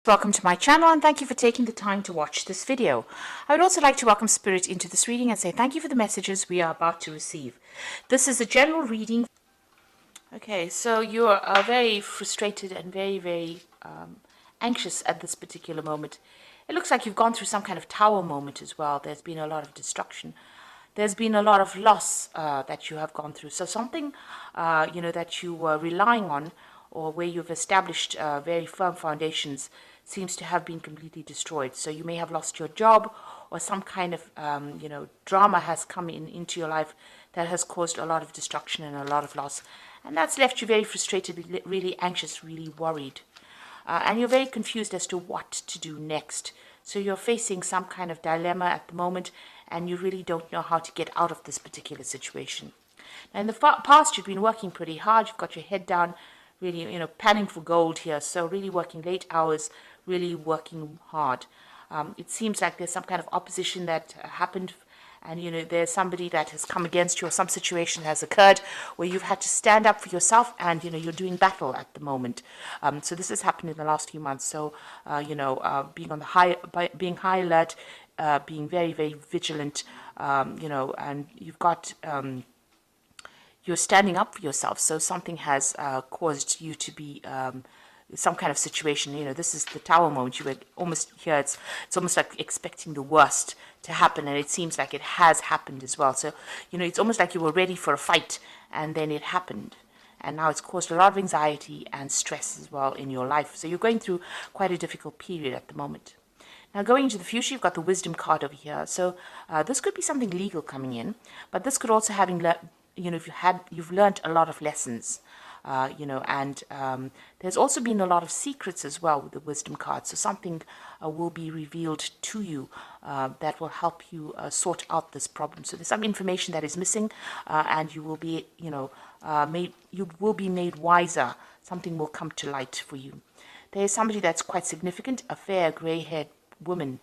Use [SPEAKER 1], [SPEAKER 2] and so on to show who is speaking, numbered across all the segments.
[SPEAKER 1] Welcome to my channel and thank you for taking the time to watch this video. I would also like to welcome Spirit into this reading and say thank you for the messages we are about to receive. This is a general reading. Okay, so you are very frustrated and very anxious at this particular moment. It looks like you've gone through some kind of tower moment as well. There's been a lot of destruction. There's been a lot of loss that you have gone through. So something, that you were relying on or where you've established very firm foundations seems to have been completely destroyed. So you may have lost your job, or some kind of, drama has come into your life that has caused a lot of destruction and a lot of loss. And that's left you very frustrated, really anxious, really worried. And you're very confused as to what to do next. So you're facing some kind of dilemma at the moment, and you really don't know how to get out of this particular situation. Now, in the past, you've been working pretty hard. You've got your head down, really, panning for gold here. So really working late hours, really working hard. It seems like there's some kind of opposition that happened, and there's somebody that has come against you, or some situation has occurred where you've had to stand up for yourself, and you're doing battle at the moment. So this has happened in the last few months. So being on the being high alert, being very vigilant, and you've got you're standing up for yourself. So something has caused you to be some kind of situation. This is the tower moment. You were almost here. It's almost like expecting the worst to happen, and it seems like it has happened as well. So it's almost like you were ready for a fight, and then it happened, and now it's caused a lot of anxiety and stress as well in your life. So you're going through quite a difficult period at the moment. Now, going into the future, you've got the wisdom card over here. So this could be something legal coming in, but this could also you've learned a lot of lessons. And there's also been a lot of secrets as well with the wisdom card. So something will be revealed to you that will help you sort out this problem. So there's some information that is missing, and you will be, made wiser. Something will come to light for you. There is somebody that's quite significant, a fair gray-haired woman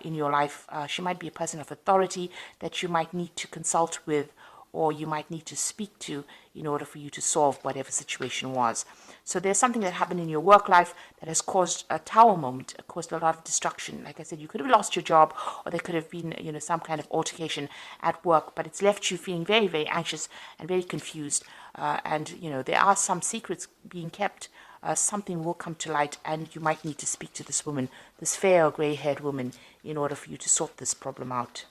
[SPEAKER 1] in your life. She might be a person of authority that you might need to consult with, or you might need to speak to in order for you to solve whatever situation was. So there's something that happened in your work life that has caused a tower moment, caused a lot of destruction. Like I said, you could have lost your job, or there could have been, some kind of altercation at work, but it's left you feeling very anxious and very confused. And there are some secrets being kept. Something will come to light, and you might need to speak to this woman, this fair or gray-haired woman, in order for you to sort this problem out.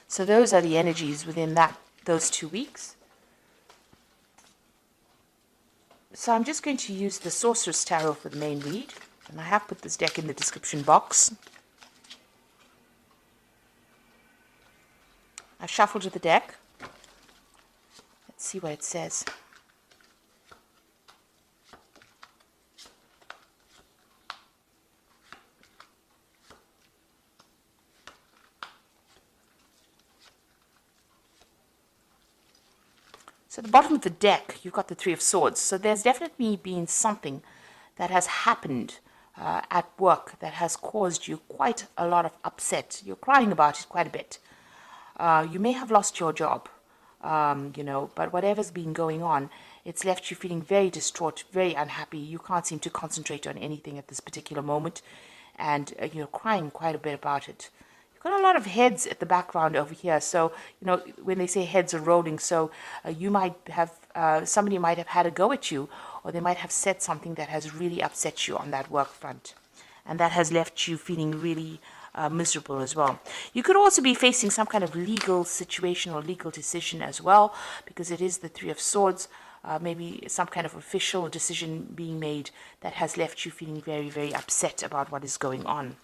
[SPEAKER 1] So those are the energies within those 2 weeks. So I'm just going to use the Sorcerer's Tarot for the main read, and I have put this deck in the description box. I've shuffled the deck. Let's see what it says. So at the bottom of the deck, you've got the Three of Swords. So there's definitely been something that has happened at work that has caused you quite a lot of upset. You're crying about it quite a bit. You may have lost your job, but whatever's been going on, it's left you feeling very distraught, very unhappy. You can't seem to concentrate on anything at this particular moment, and you're crying quite a bit about it. Got a lot of heads at the background over here. So, when they say heads are rolling, so you might have, somebody might have had a go at you, or they might have said something that has really upset you on that work front. And that has left you feeling really miserable as well. You could also be facing some kind of legal situation or legal decision as well, because it is the Three of Swords. Maybe some kind of official decision being made that has left you feeling very upset about what is going on.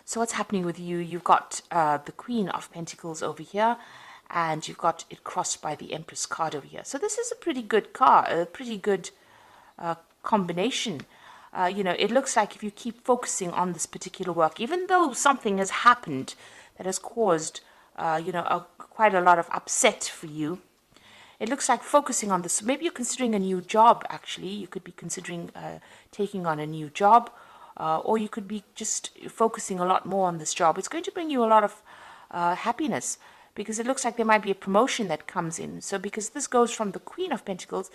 [SPEAKER 1] So what's happening with you? You've got the Queen of Pentacles over here, and you've got it crossed by the Empress card over here. So this is a pretty good card, a pretty good combination. It looks like if you keep focusing on this particular work, even though something has happened that has caused, quite a lot of upset for you, it looks like focusing on this. Maybe you're considering a new job, actually. You could be considering taking on a new job. Or you could be just focusing a lot more on this job. It's going to bring you a lot of happiness, because it looks like there might be a promotion that comes in. So because this goes from the Queen of Pentacles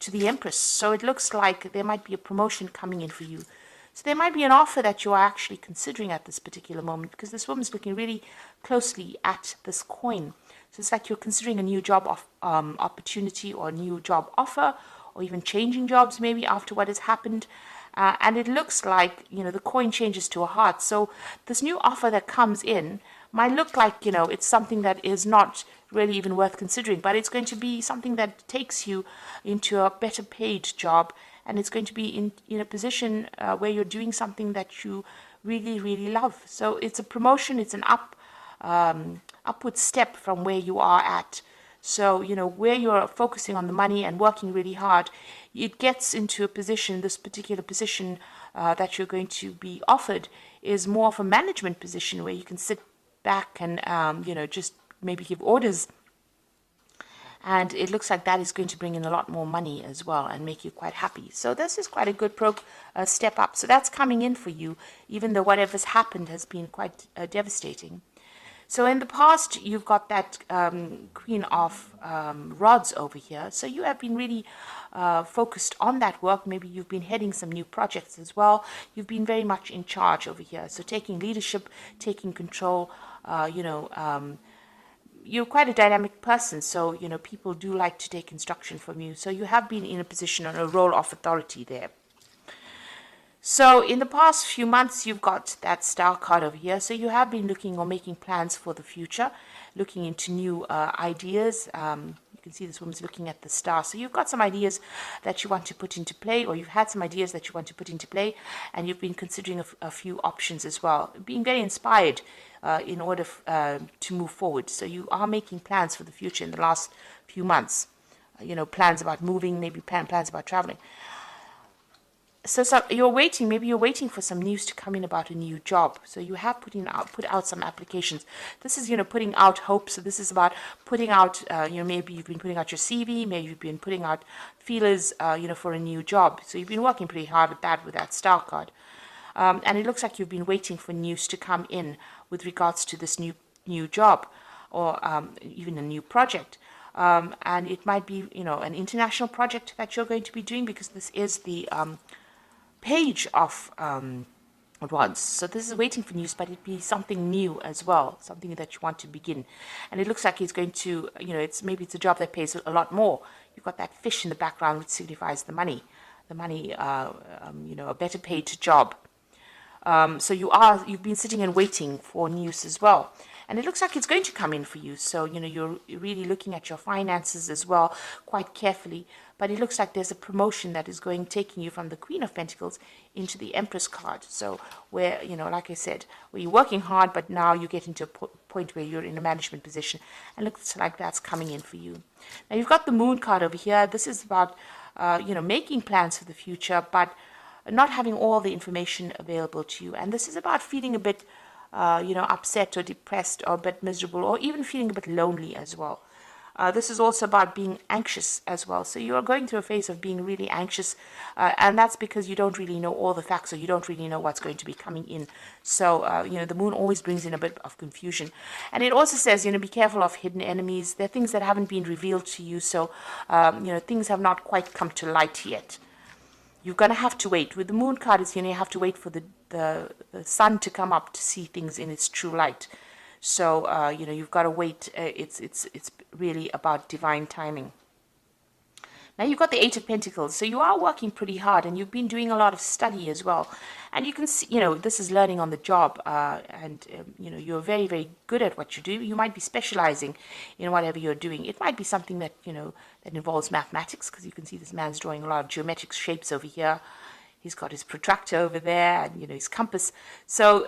[SPEAKER 1] to the Empress. So it looks like there might be a promotion coming in for you. So there might be an offer that you are actually considering at this particular moment, because this woman's looking really closely at this coin. So it's like you're considering a new job opportunity or a new job offer, or even changing jobs maybe after what has happened. And it looks like, the coin changes to a heart. So this new offer that comes in might look like, it's something that is not really even worth considering, but it's going to be something that takes you into a better paid job, and it's going to be in a position where you're doing something that you really, really love. So it's a promotion, it's an upward step from where you are at. So, where you're focusing on the money and working really hard, it gets into a position, this particular position that you're going to be offered is more of a management position where you can sit back and, just maybe give orders. And it looks like that is going to bring in a lot more money as well and make you quite happy. So this is quite a good step up. So that's coming in for you, even though whatever's happened has been quite devastating. So in the past, you've got that Queen of Rods over here. So you have been really focused on that work. Maybe you've been heading some new projects as well. You've been very much in charge over here. So taking leadership, taking control, you're quite a dynamic person, so people do like to take instruction from you. So you have been in a position on a role of authority there. So in the past few months, you've got that star card over here. So you have been looking or making plans for the future, looking into new ideas. You can see this woman's looking at the star. So you've got some ideas that you want to put into play, or you've had some ideas that you want to put into play, and you've been considering a few options as well, being very inspired in order to move forward. So you are making plans for the future in the last few months. Plans about moving, maybe plans about traveling. So you're waiting, maybe you're waiting for some news to come in about a new job. So you have put out some applications. This is, putting out hope. So this is about putting out, maybe you've been putting out your CV, maybe you've been putting out feelers, for a new job. So you've been working pretty hard at that with that star card. And it looks like you've been waiting for news to come in with regards to this new job, or even a new project. And it might be, an international project that you're going to be doing, because this is the Page of Wands. So this is waiting for news, but it'd be something new as well, something that you want to begin. And it looks like he's going to, maybe it's a job that pays a lot more. You've got that fish in the background, which signifies the money, a better paid job. So you've been sitting and waiting for news as well. And it looks like it's going to come in for you. So, you're really looking at your finances as well quite carefully. But it looks like there's a promotion that is taking you from the Queen of Pentacles into the Empress card. So where, like I said, where you're working hard, but now you get into a point where you're in a management position. And looks like that's coming in for you. Now you've got the Moon card over here. This is about, making plans for the future, but not having all the information available to you. And this is about feeling a bit, upset or depressed or a bit miserable, or even feeling a bit lonely as well. This is also about being anxious as well. So you are going through a phase of being really anxious, and that's because you don't really know all the facts, or you don't really know what's going to be coming in. So, the moon always brings in a bit of confusion. And it also says, be careful of hidden enemies. There are things that haven't been revealed to you, so, things have not quite come to light yet. You're going to have to wait. With the Moon card, it's, you have to wait for the sun to come up to see things in its true light. So, you've got to wait. It's really about divine timing. Now you've got the Eight of Pentacles. So you are working pretty hard, and you've been doing a lot of study as well. And you can see, this is learning on the job. You're very, very good at what you do. You might be specializing in whatever you're doing. It might be something that, that involves mathematics, because you can see this man's drawing a lot of geometric shapes over here. He's got his protractor over there, and, his compass. So,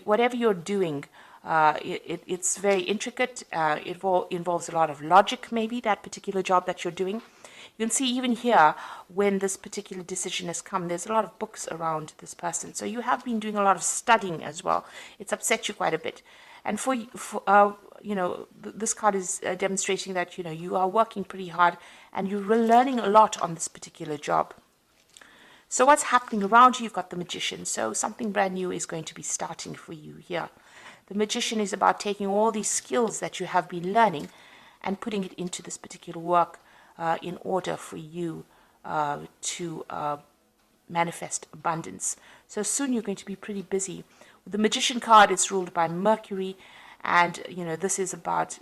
[SPEAKER 1] whatever you're doing, it's very intricate. It involves a lot of logic, maybe, that particular job that you're doing. You can see even here, when this particular decision has come, there's a lot of books around this person. So you have been doing a lot of studying as well. It's upset you quite a bit. And this card is demonstrating that, you are working pretty hard, and you're learning a lot on this particular job. So what's happening around you? You've got the Magician. So something brand new is going to be starting for you here. The Magician is about taking all these skills that you have been learning and putting it into this particular work in order for you to manifest abundance. So soon you're going to be pretty busy. With the Magician card, it's ruled by Mercury, and this is about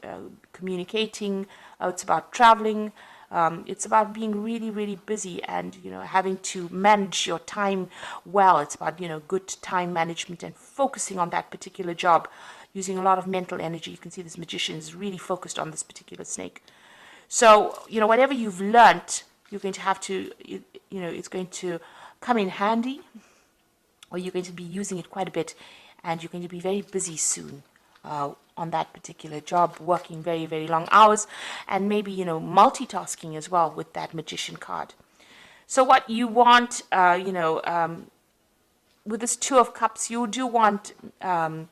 [SPEAKER 1] communicating. It's about traveling. It's about being really, really busy, and having to manage your time well. It's about good time management and focusing on that particular job, using a lot of mental energy. You can see this Magician is really focused on this particular snake. So whatever you've learnt, you're going to have to, it's going to come in handy, or you're going to be using it quite a bit, and you're going to be very busy soon on that particular job, working very, very long hours, and maybe multitasking as well with that Magician card. So what you want, with this Two of Cups, you do want to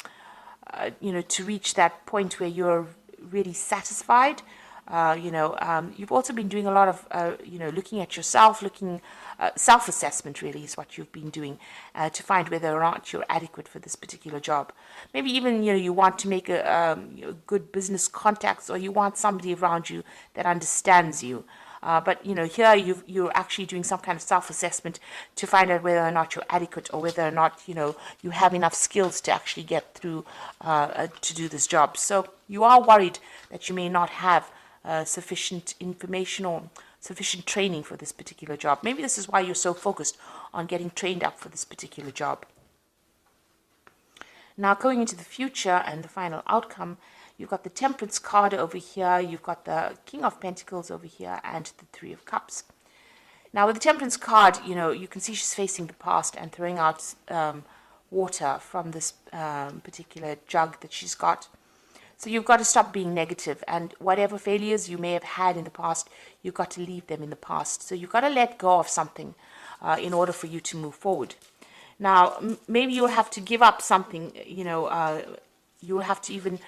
[SPEAKER 1] reach that point where you're really satisfied. You've also been doing a lot of, looking at yourself, self-assessment really is what you've been doing to find whether or not you're adequate for this particular job. Maybe even, you want to make a good business contacts, or you want somebody around you that understands you. But here you're actually doing some kind of self-assessment to find out whether or not you're adequate, or whether or not you have enough skills to actually get through to do this job. So you are worried that you may not have sufficient information or sufficient training for this particular job. Maybe this is why you're so focused on getting trained up for this particular job. Now, going into the future and the final outcome, you've got the Temperance card over here, you've got the King of Pentacles over here, and the Three of Cups. Now, with the Temperance card, you can see she's facing the past and throwing out water from this particular jug that she's got. So you've got to stop being negative, and whatever failures you may have had in the past, you've got to leave them in the past. So you've got to let go of something in order for you to move forward. Now, maybe you'll have to give up something, you'll have to even,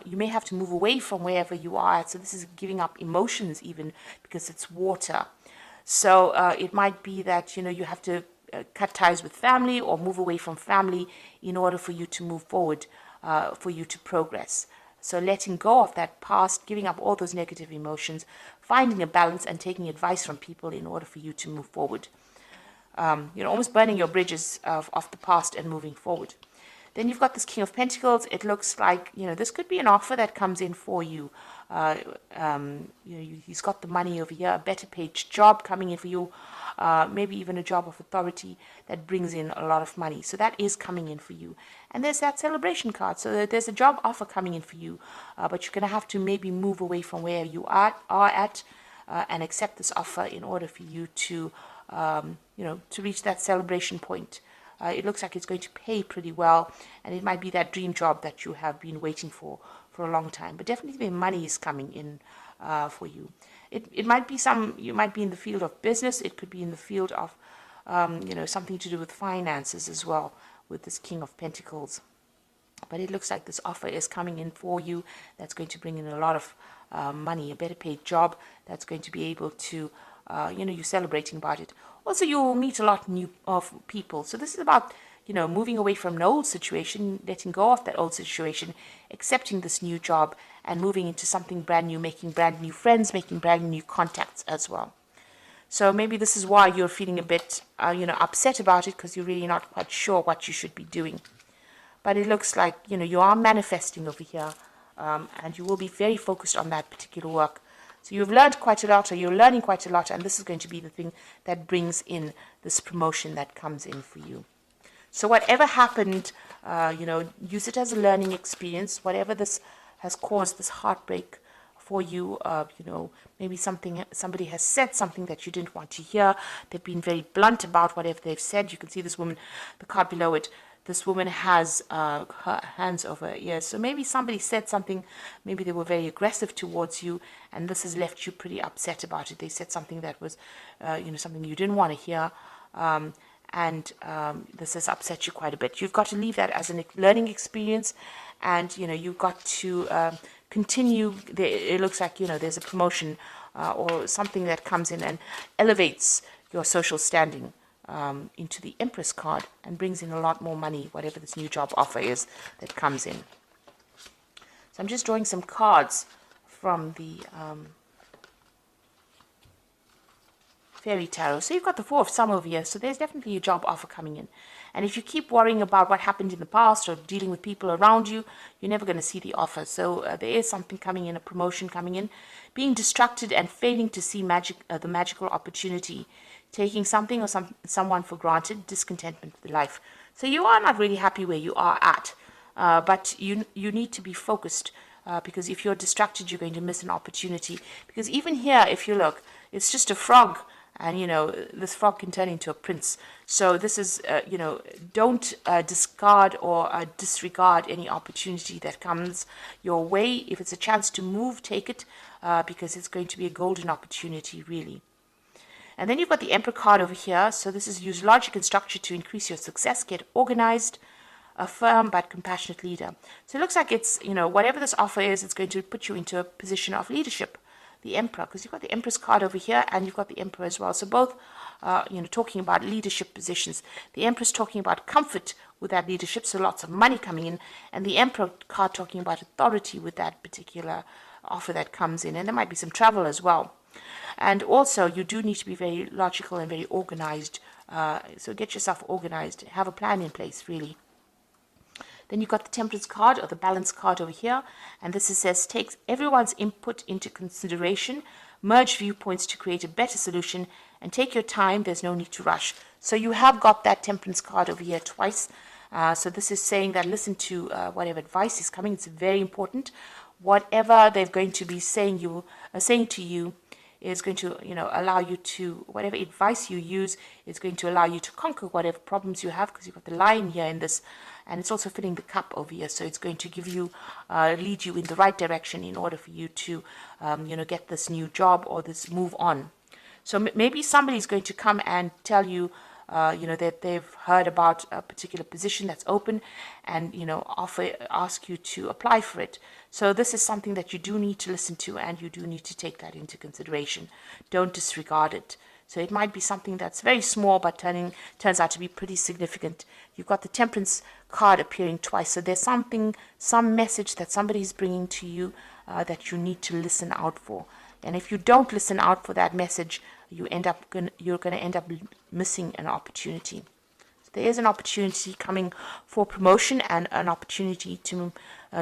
[SPEAKER 1] you may have to move away from wherever you are. So this is giving up emotions even, because it's water. So it might be that, you have to cut ties with family or move away from family in order for you to move forward, for you to progress. So letting go of that past, giving up all those negative emotions, finding a balance and taking advice from people in order for you to move forward. Almost burning your bridges of the past and moving forward. Then you've got this King of Pentacles. It looks like, this could be an offer that comes in for you. He's got the money over here, a better paid job coming in for you, maybe even a job of authority that brings in a lot of money. So that is coming in for you. And there's that Celebration card. So there's a job offer coming in for you, but you're going to have to maybe move away from where you are at and accept this offer in order for you to, to reach that celebration point. It looks like it's going to pay pretty well, and it might be that dream job that you have been waiting for a long time. But definitely the money is coming in for you. It might be you might be in the field of business. It could be in the field of, something to do with finances as well, with this King of Pentacles. But it looks like this offer is coming in for you that's going to bring in a lot of money, a better paid job that's going to be able to, you're celebrating about it. Also, you'll meet a lot of people. So this is about, moving away from an old situation, letting go of that old situation, accepting this new job, and moving into something brand new, making brand new friends, making brand new contacts as well. So maybe this is why you're feeling a bit, upset about it, because you're really not quite sure what you should be doing. But it looks like, you are manifesting over here, and you will be very focused on that particular work. So you've learned quite a lot, or you're learning quite a lot, and this is going to be the thing that brings in this promotion that comes in for you. So whatever happened, use it as a learning experience. Whatever this has caused, this heartbreak for you, maybe somebody has said something that you didn't want to hear. They've been very blunt about whatever they've said. You can see this woman, the card below it. This woman has her hands over her ears. So maybe somebody said something, maybe they were very aggressive towards you, and this has left you pretty upset about it. They said something that was, something you didn't want to hear, and this has upset you quite a bit. You've got to leave that as a learning experience, and, you've got to continue. It looks like, there's a promotion or something that comes in and elevates your social standing. Into the Empress card and brings in a lot more money, whatever this new job offer is that comes in. So I'm just drawing some cards from the Fairy Tarot. So you've got the Four of Some over here. So there's definitely a job offer coming in. And if you keep worrying about what happened in the past or dealing with people around you, you're never going to see the offer. So there is something coming in, a promotion coming in. Being distracted and failing to see the magical opportunity. Taking something or someone for granted. Discontentment with life. So you are not really happy where you are at. But you need to be focused. Because if you're distracted, you're going to miss an opportunity. Because even here, if you look, it's just a frog. And, you know, this frog can turn into a prince. So this is, you know, don't discard or disregard any opportunity that comes your way. If it's a chance to move, take it, because it's going to be a golden opportunity, really. And then you've got the Emperor card over here. So this is use logic and structure to increase your success, get organized, a firm but compassionate leader. So it looks like it's, you know, whatever this offer is, it's going to put you into a position of leadership. The Emperor, because you've got the Empress card over here and you've got the Emperor as well. So both, you know, talking about leadership positions. The Empress talking about comfort with that leadership, so lots of money coming in. And the Emperor card talking about authority with that particular offer that comes in. And there might be some travel as well. And also, you do need to be very logical and very organized. So get yourself organized. Have a plan in place, really. Then you've got the Temperance card or the Balance card over here. And this says, take everyone's input into consideration, merge viewpoints to create a better solution, and take your time. There's no need to rush. So you have got that Temperance card over here twice. So this is saying that listen to whatever advice is coming. It's very important. Whatever they're going to be saying to you is going to, you know, allow you to, whatever advice you use is going to allow you to conquer whatever problems you have, because you've got the Lion here in this, and it's also filling the cup over here. So it's going to give you, lead you in the right direction in order for you to, you know, get this new job or this move on. So maybe somebody's going to come and tell you, you know, that they've heard about a particular position that's open and, you know, ask you to apply for it. So this is something that you do need to listen to, and you do need to take that into consideration. Don't disregard it. So it might be something that's very small, but turns out to be pretty significant. You've got the Temperance card appearing twice. So there's some message that somebody's bringing to you that you need to listen out for. And if you don't listen out for that message, you're going to end up missing an opportunity. So there is an opportunity coming for promotion and an opportunity to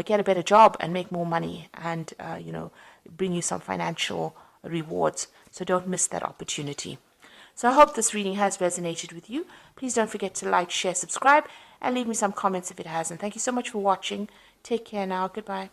[SPEAKER 1] get a better job and make more money and, you know, bring you some financial rewards. So don't miss that opportunity. So I hope this reading has resonated with you. Please don't forget to like, share, subscribe, and leave me some comments if it hasn't. Thank you so much for watching. Take care now. Goodbye.